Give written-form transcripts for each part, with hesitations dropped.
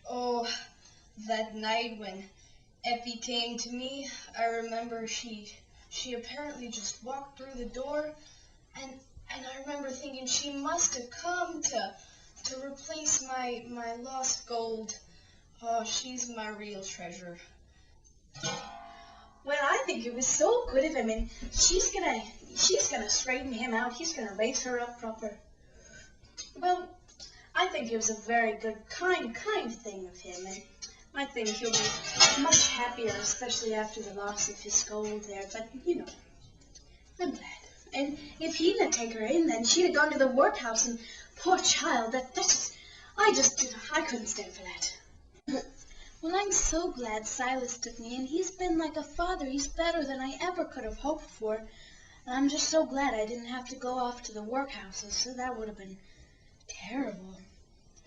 Oh, that night when Eppie came to me, I remember she apparently just walked through the door, and I remember thinking she must have come to replace my lost gold. Oh, she's my real treasure. Well, I think it was so good of him, and she's gonna straighten him out. He's gonna raise her up proper. Well, I think it was a very good, kind thing of him, and I think he'll be much happier, especially after the loss of his gold there. But, you know, I'm glad. And if he didn't take her in, then she'd have gone to the workhouse, and poor child, I couldn't stand for that. Well, I'm so glad Silas took me, and he's been like a father. He's better than I ever could have hoped for. And I'm just so glad I didn't have to go off to the workhouses, so that would have been terrible.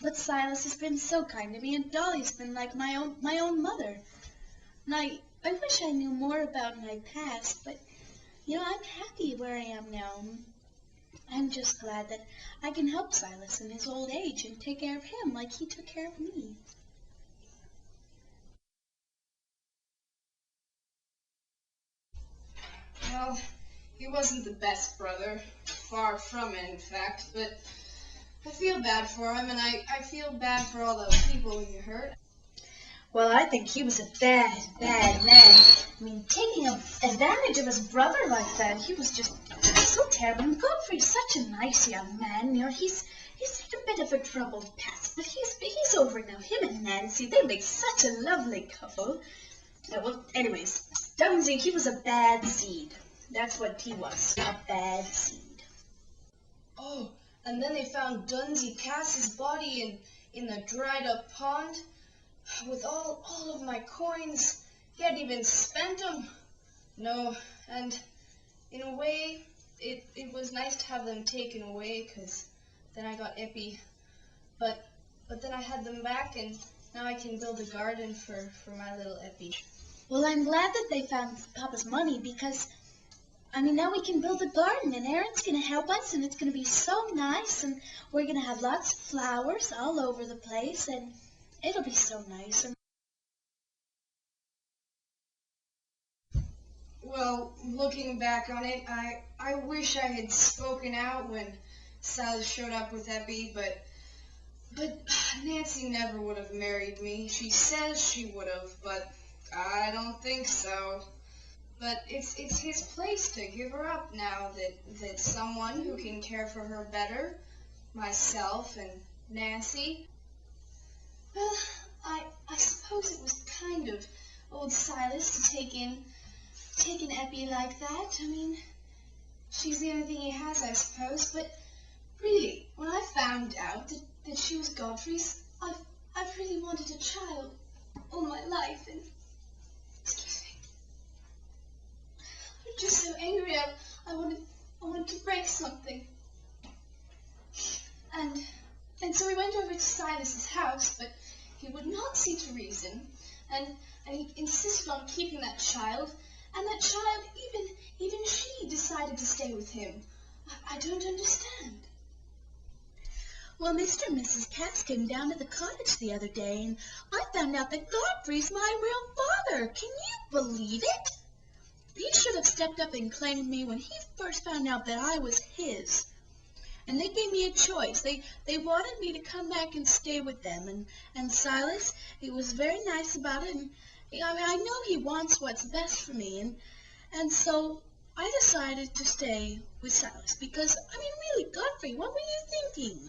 But Silas has been so kind to me, and Dolly's been like my own mother. And I wish I knew more about my past, but, you know, I'm happy where I am now. I'm just glad that I can help Silas in his old age and take care of him like he took care of me. Well, he wasn't the best brother, far from it, in fact, but I feel bad for him, and I feel bad for all the people he hurt. Well, I think he was a bad man. I mean, taking advantage of his brother like that, he was just so terrible. And Godfrey's such a nice young man, you know, he's had a bit of a troubled past, but he's over now. Him and Nancy, they make such a lovely couple. Well, anyways, Dunsey, he was a bad seed. That's what he was, a bad seed. Oh, and then they found Dunsey Cass's body in the dried-up pond with all of my coins. He hadn't even spent them. No, and in a way, it was nice to have them taken away, because then I got Eppie. But then I had them back, and now I can build a garden for my little Eppie. Well, I'm glad that they found Papa's money, because, I mean, now we can build a garden, and Aaron's going to help us, and it's going to be so nice, and we're going to have lots of flowers all over the place, and it'll be so nice. Well, looking back on it, I wish I had spoken out when Silas showed up with Eppie, but Nancy never would have married me. She says she would have, but I don't think so. But it's his place to give her up now that someone who can care for her better, myself and Nancy. Well, I suppose it was kind of old Silas to take in Eppie like that. I mean, she's the only thing he has, I suppose. But really, when I found out that she was Godfrey's, I've really wanted a child all my life, and excuse me, I'm just so angry. I wanted to break something, and so we went over to Silas's house, but he would not see to reason, and he insisted on keeping that child. And that child, even she decided to stay with him. I don't understand. Well, Mr. and Mrs. Cass came down to the cottage the other day, and I found out that Godfrey's my real father. Can you believe it? He should have stepped up and claimed me when he first found out that I was his. And they gave me a choice. They wanted me to come back and stay with them. And Silas, he was very nice about it, and I know he wants what's best for me, and so I decided to stay with Silas because, I mean, really, Godfrey, what were you thinking?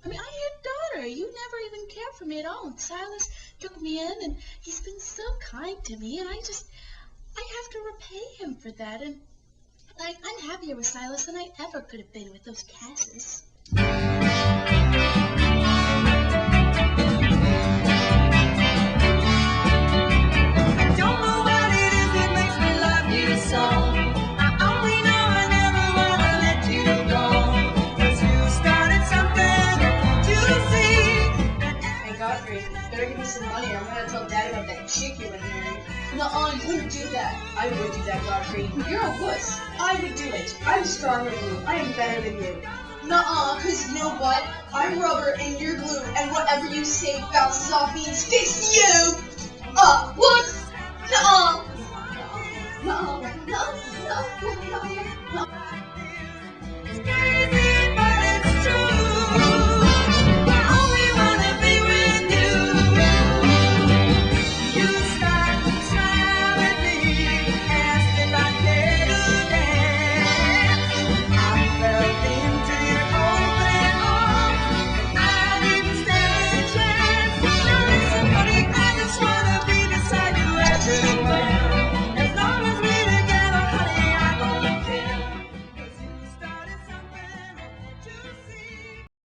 I mean, I'm your daughter. You never even cared for me at all, and Silas took me in, and he's been so kind to me, and I have to repay him for that, and I'm happier with Silas than I ever could have been with those Casses. No, you wouldn't do that. I would do that, Godfrey. You're a wuss. I would do it. I'm stronger than you. I am better than you. Nuh-uh, cause you know what? I'm rubber and you're glue, and whatever you say bounces off me and sticks to you! What? Nuh-uh! Nuh-uh, nuh-uh, nuh-uh, nuh-uh, nuh-uh.